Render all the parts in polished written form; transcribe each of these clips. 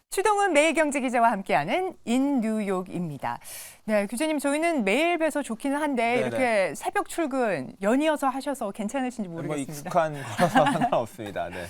추동훈 매일경제기자와 함께하는 인 뉴욕입니다. 네, 교수님 저희는 매일 뵈서 좋기는 한데 네네. 이렇게 새벽 출근 연이어서 하셔서 괜찮으신지 뭐 모르겠습니다. 익숙한 거라서 상관없습니다. 네.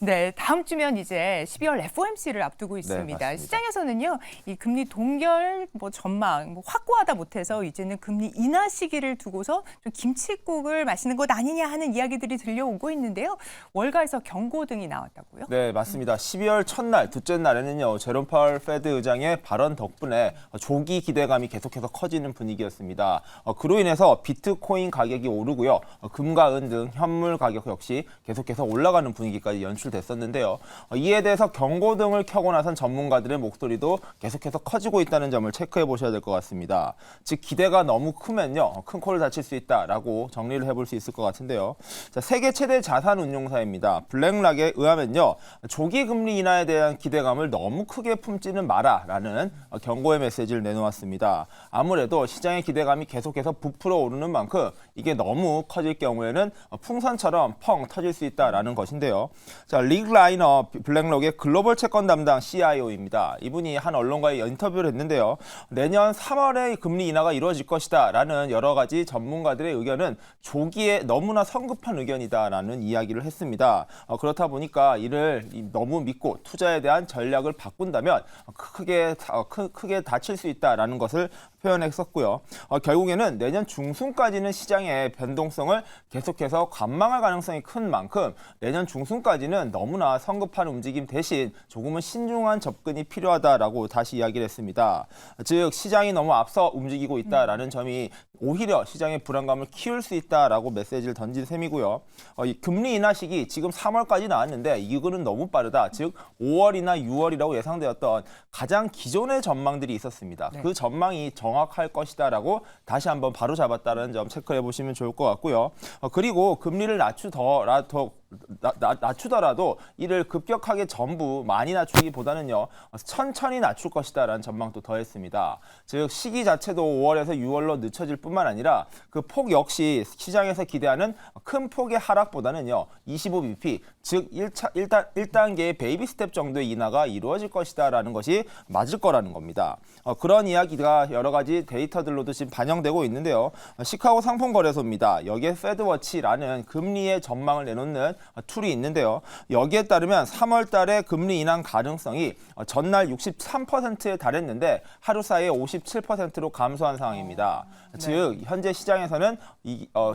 네, 다음 주면 이제 12월 FOMC를 앞두고 있습니다. 맞습니다. 시장에서는요, 이 금리 동결 전망 확고하다 못해서 이제는 금리 인하 시기를 두고서 좀 김칫국을 마시는 것 아니냐 하는 이야기들이 들려오고 있는데요. 월가에서 경고 등이 나왔다고요? 네, 맞습니다. 12월 첫날, 둘째 날에는요, 제롬 파월 페드 의장의 발언 덕분에 조기 기대감이 계속해서 커지는 분위기였습니다. 그로 인해서 비트코인 가격이 오르고요, 금과 은 등 현물 가격 역시 계속해서 올라가는 분위기까지 연출됐었는데요. 이에 대해서 경고등을 켜고 나선 전문가들의 목소리도 계속해서 커지고 있다는 점을 체크해 보셔야 될 것 같습니다. 즉 기대가 너무 크면요, 큰 코를 다칠 수 있다라고 정리를 해볼 수 있을 것 같은데요. 자, 세계 최대 자산 운용사입니다. 블랙락에 의하면요, 조기 금리 인하에 대한 기대감을 너무 크게 품지는 마라라는 경고의 메시지를 내놓았습니다. 아무래도 시장의 기대감이 계속해서 부풀어 오르는 만큼 이게 너무 커질 경우에는 풍선처럼 펑 터질 수 있다라는 것인데요. 자, 릭 라이너 블랙록의 글로벌 채권 담당 CIO입니다. 이분이 한 언론과의 인터뷰를 했는데요. 내년 3월에 금리 인하가 이루어질 것이다라는 여러 가지 전문가들의 의견은 조기에 너무나 성급한 의견이다라는 이야기를 했습니다. 그렇다 보니까 이를 너무 믿고 투자에 대한 전략을 바꾼다면 크게 다칠 수 있다라는 것을 표현했었고요. 결국에는 내년 중순까지는 시장의 변동성을 계속해서 관망할 가능성이 큰 만큼 내년 중순까지는 너무나 성급한 움직임 대신 조금은 신중한 접근이 필요하다라고 다시 이야기를 했습니다. 즉 시장이 너무 앞서 움직이고 있다라는 점이 오히려 시장의 불안감을 키울 수 있다라고 메시지를 던진 셈이고요. 이 금리 인하 시기 지금 3월까지 나왔는데 이거는 너무 빠르다. 즉 5월이나 6월이라고 예상되었던 가장 기존의 전망들이 있었습니다. 네. 그 전망이 정확할 것이다라고 다시 한번 바로 잡았다는 점 체크해 보시면 좋을 것 같고요. 그리고 금리를 낮추더라도 이를 급격하게 전부 많이 낮추기보다는요, 천천히 낮출 것이다라는 전망도 더했습니다. 즉 시기 자체도 5월에서 6월로 늦춰질 뿐만 아니라 그 폭 역시 시장에서 기대하는 큰 폭의 하락보다는요, 25bp, 즉 1단계의 베이비 스텝 정도의 인하가 이루어질 것이다라는 것이 맞을 거라는 겁니다. 그런 이야기가 여러 가지 데이터들로도 지금 반영되고 있는데요. 시카고 상품거래소입니다. 여기에 페드워치라는 금리의 전망을 내놓는 툴이 있는데요. 여기에 따르면 3월 달에 금리 인하 가능성이 전날 63%에 달했는데 하루 사이에 57%로 감소한 상황입니다. 네. 즉 현재 시장에서는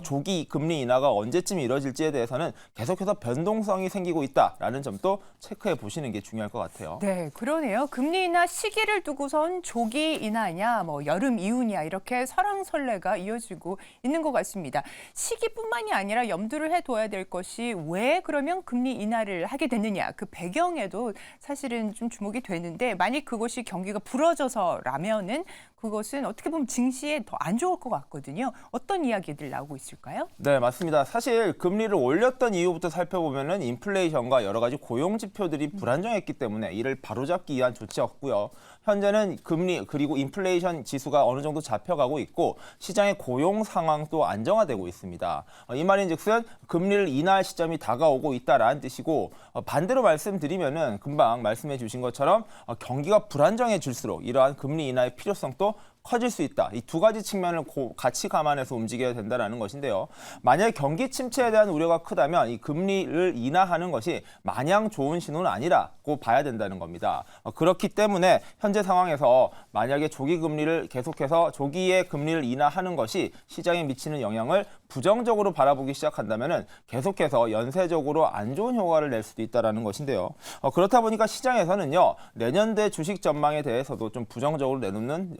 조기 금리 인하가 언제쯤 이루어질지에 대해서는 계속해서 변동성이 생기고 있다라는 점도 체크해 보시는 게 중요할 것 같아요. 네, 그러네요. 금리 인하 시기를 두고선 조기 인하냐, 여름 이후냐 이렇게 설왕설래가 이어지고 있는 것 같습니다. 시기뿐만이 아니라 염두를 해둬야 될 것이 왜 그러면 금리 인하를 하게 됐느냐, 그 배경에도 사실은 좀 주목이 되는데 만약 그것이 경기가 부러져서라면은 그것은 어떻게 보면 증시에 더 안 좋을 것 같거든요. 어떤 이야기들 나오고 있을까요? 네, 맞습니다. 사실 금리를 올렸던 이유부터 살펴보면은 인플레이션과 여러 가지 고용 지표들이 불안정했기 때문에 이를 바로잡기 위한 조치였고요. 현재는 금리 그리고 인플레이션 지수가 어느 정도 잡혀가고 있고 시장의 고용 상황도 안정화되고 있습니다. 이 말인즉슨 금리를 인하할 시점이 다가오고 있다라는 뜻이고, 반대로 말씀드리면은 금방 말씀해 주신 것처럼 경기가 불안정해질수록 이러한 금리 인하의 필요성도 커질 수 있다. 이 두 가지 측면을 같이 감안해서 움직여야 된다는 것인데요. 만약 경기 침체에 대한 우려가 크다면 이 금리를 인하하는 것이 마냥 좋은 신호는 아니라고 봐야 된다는 겁니다. 그렇기 때문에 현재 상황에서 만약에 조기에 금리를 인하하는 것이 시장에 미치는 영향을 부정적으로 바라보기 시작한다면 계속해서 연쇄적으로 안 좋은 효과를 낼 수도 있다는 것인데요. 그렇다 보니까 시장에서는요, 내년대 주식 전망에 대해서도 좀 부정적으로 내놓는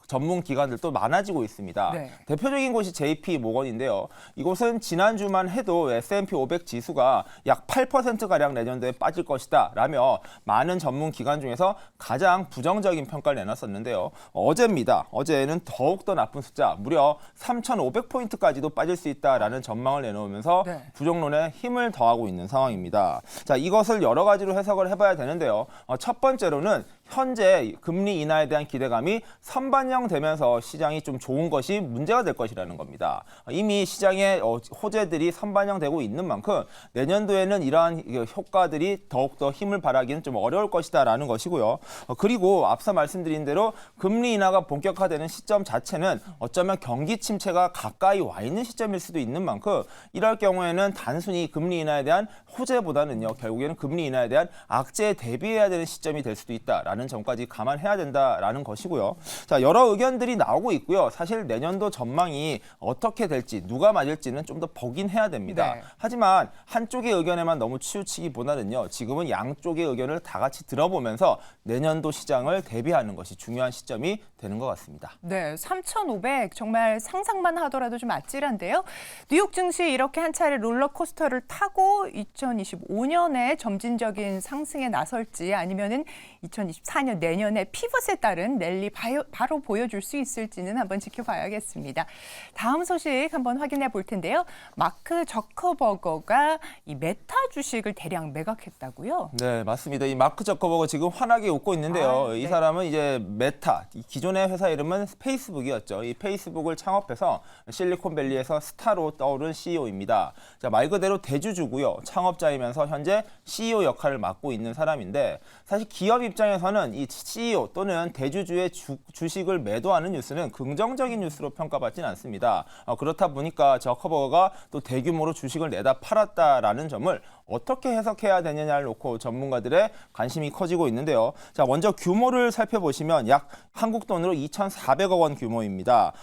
전문 기관들도 많아지고 있습니다. 네. 대표적인 곳이 JP 모건인데요. 이곳은 지난주만 해도 S&P 500 지수가 약 8%가량 내년도에 빠질 것이다 라며 많은 전문 기관 중에서 가장 부정적인 평가를 내놨었는데요. 어제입니다. 어제는 더욱더 나쁜 숫자, 무려 3,500포인트까지도 빠질 수 있다라는 전망을 내놓으면서 네. 부정론에 힘을 더하고 있는 상황입니다. 자, 이것을 여러 가지로 해석을 해봐야 되는데요. 첫 번째로는 현재 금리 인하에 대한 기대감이 선반영되면서 시장이 좀 좋은 것이 문제가 될 것이라는 겁니다. 이미 시장에 호재들이 선반영되고 있는 만큼 내년도에는 이러한 효과들이 더욱더 힘을 발하기는 좀 어려울 것이다라는 것이고요. 그리고 앞서 말씀드린 대로 금리 인하가 본격화되는 시점 자체는 어쩌면 경기 침체가 가까이 와 있는 시점일 수도 있는 만큼 이럴 경우에는 단순히 금리 인하에 대한 호재보다는요, 결국에는 금리 인하에 대한 악재에 대비해야 되는 시점이 될 수도 있다라는 점까지 감안해야 된다라는 것이고요. 자, 여러 의견들이 나오고 있고요. 사실 내년도 전망이 어떻게 될지, 누가 맞을지는 좀 더 보긴 해야 됩니다. 네. 하지만 한쪽의 의견에만 너무 치우치기보다는요, 지금은 양쪽의 의견을 다 같이 들어보면서 내년도 시장을 대비하는 것이 중요한 시점이 되는 것 같습니다. 네, 3,500 정말 상상만 하더라도 좀 아찔한데요. 뉴욕 증시 이렇게 한 차례 롤러코스터를 타고 2025년에 점진적인 상승에 나설지 아니면은 2024년 내년에 피벗에 따른 랠리 바로 보여줄 수 있을지는 한번 지켜봐야겠습니다. 다음 소식 한번 확인해 볼 텐데요. 마크 저커버거가 이 메타 주식을 대량 매각했다고요? 네, 맞습니다. 이 마크 저커버거 지금 환하게 웃고 있는데요. 이 네. 사람은 이제 메타, 기존의 회사 이름은 페이스북이었죠. 이 페이스북을 창업해서 실리콘밸리에서 스타로 떠오른 CEO입니다. 자, 말 그대로 대주주고요. 창업자이면서 현재 CEO 역할을 맡고 있는 사람인데 사실 기업 입장에서는 이 CEO 또는 대주주의 주식을 매도하는 뉴스는 긍정적인 뉴스로 평가받지는 않습니다. 그렇다 보니까 저커버거가 또 대규모로 주식을 내다 팔았다라는 점을 어떻게 해석해야 되느냐를 놓고 전문가들의 관심이 커지고 있는데요. 자, 먼저 규모를 살펴보시면 약 한국 돈으로 2,400억 원 규모입니다.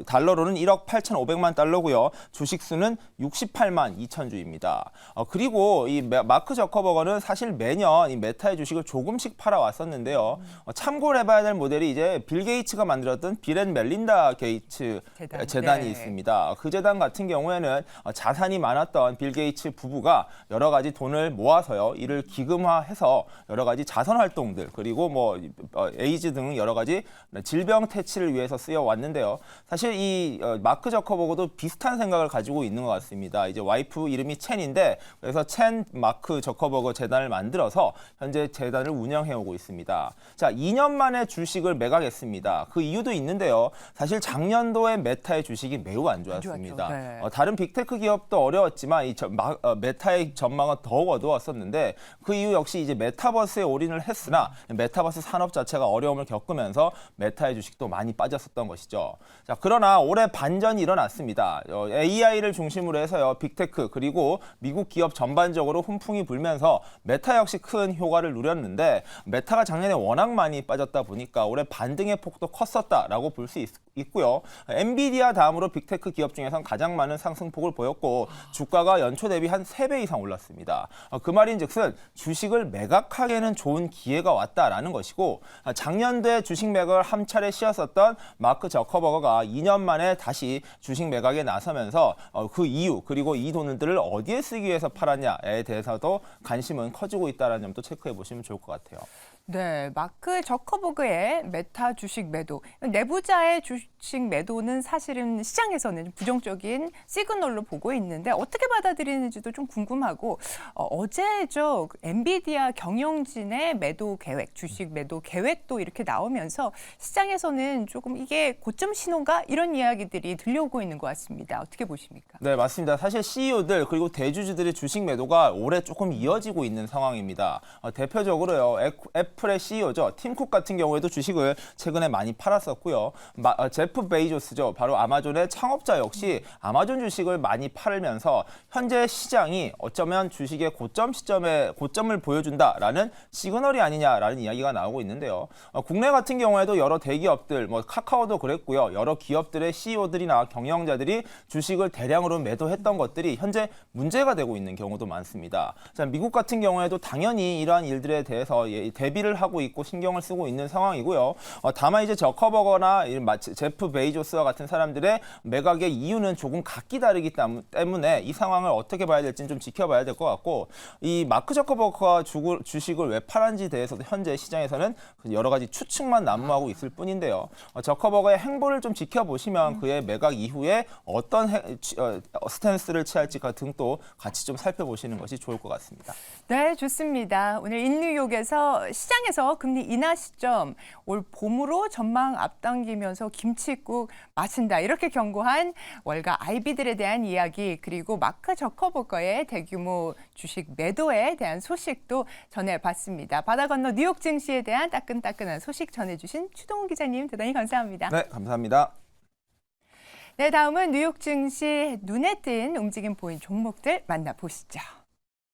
달러로는 1억 8,500만 달러고요. 주식 수는 68만 2천 주입니다. 그리고 이 마크 저커버거는 사실 매년 이 메타의 주식을 조금씩 팔아왔었는데요. 참고를 해봐야 될 모델이 이제 빌 게이츠가 만들었던 빌 앤 멜린다 게이츠 재단이 네. 있습니다. 그 재단 같은 경우에는 자산이 많았던 빌 게이츠 부부가 여러 가지 돈을 모아서요, 이를 기금화해서 여러 가지 자선 활동들 그리고 뭐 에이즈 등 여러 가지 질병 퇴치를 위해서 쓰여 왔는데요. 사실 이 마크 저커버거도 비슷한 생각을 가지고 있는 것 같습니다. 이제 와이프 이름이 첸인데 그래서 첸 마크 저커버거 재단을 만들어서 현재 재단을 운영해 오고 있습니다. 자, 2년 만에 주식을 매각했습니다. 그 이유도 있는데요. 사실 작년도에 메타의 주식이 매우 안 좋았습니다. 네. 다른 빅테크 기업도 어려웠지만 이 메타의 전망은 더욱 어두웠었는데 그 이유 역시 이제 메타버스에 올인을 했으나 메타버스 산업 자체가 어려움을 겪으면서 메타의 주식도 많이 빠졌었던 것이죠. 자, 그러나 올해 반전이 일어났습니다. AI를 중심으로 해서요, 빅테크 그리고 미국 기업 전반적으로 훈풍이 불면서 메타 역시 큰 효과를 누렸는데 메타가 작년에 워낙 많이 빠졌다 보니까 올해 반등의 폭도 컸었다라고 볼 수 있고요. 엔비디아 다음으로 빅테크 기업 중에선 가장 많은 상승폭을 보였고 주가가 연초 대비 한 3배 이상 올랐습니다. 그 말인즉슨 주식을 매각하기에는 좋은 기회가 왔다라는 것이고 작년도에 주식 매각을 한 차례 쉬었었던 마크 저커버거가 2년 만에 다시 주식 매각에 나서면서 그 이유 그리고 이 돈들을 어디에 쓰기 위해서 팔았냐에 대해서도 관심은 커지고 있다는 점도 체크해 보시면 좋을 것 같아요. 네, 마크 저커버그의 메타 주식 매도. 내부자의 주식 매도는 사실은 시장에서는 부정적인 시그널로 보고 있는데 어떻게 받아들이는지도 좀 궁금하고 어제죠, 엔비디아 경영진의 매도 계획, 주식 매도 계획도 이렇게 나오면서 시장에서는 조금 이게 고점 신호인가 이런 이야기들이 들려오고 있는 것 같습니다. 어떻게 보십니까? 네, 맞습니다. 사실 CEO들 그리고 대주주들의 주식 매도가 올해 조금 이어지고 있는 상황입니다. 대표적으로요, 애플의 CEO죠. 팀 쿡 같은 경우에도 주식을 최근에 많이 팔았었고요. 제프 베이조스죠. 바로 아마존의 창업자 역시 아마존 주식을 많이 팔면서 현재 시장이 어쩌면 주식의 고점을 보여준다라는 시그널이 아니냐라는 이야기가 나오고 있는데요. 국내 같은 경우에도 여러 대기업들, 뭐 카카오도 그랬고요. 여러 기업들의 CEO들이나 경영자들이 주식을 대량으로 매도했던 것들이 현재 문제가 되고 있는 경우도 많습니다. 자, 미국 같은 경우에도 당연히 이러한 일들에 대해서 대비를 하고 있고 신경을 쓰고 있는 상황이고요. 다만 이제 저커버거나 제프 베이조스와 같은 사람들의 매각의 이유는 조금 각기 다르기 때문에 이 상황을 어떻게 봐야 될지는 좀 지켜봐야 될 것 같고 이 마크 저커버거가 주식을 왜 팔았는지 대해서도 현재 시장에서는 여러 가지 추측만 난무하고 있을 뿐인데요. 저커버거의 행보를 좀 지켜보시면 그의 매각 이후에 어떤 스탠스를 취할지 등도 같이 좀 살펴보시는 것이 좋을 것 같습니다. 네, 좋습니다. 오늘 인뉴욕에서 시장에 시장에서 금리 인하 시점, 올 봄으로 전망 앞당기면서 김칫국 마신다 이렇게 경고한 월가 아이비들에 대한 이야기, 그리고 마크 저커버거의 대규모 주식 매도에 대한 소식도 전해봤습니다. 바다 건너 뉴욕 증시에 대한 따끈따끈한 소식 전해주신 추동훈 기자님 대단히 감사합니다. 네, 감사합니다. 네, 다음은 뉴욕 증시 눈에 띈 움직임 보인 종목들 만나보시죠.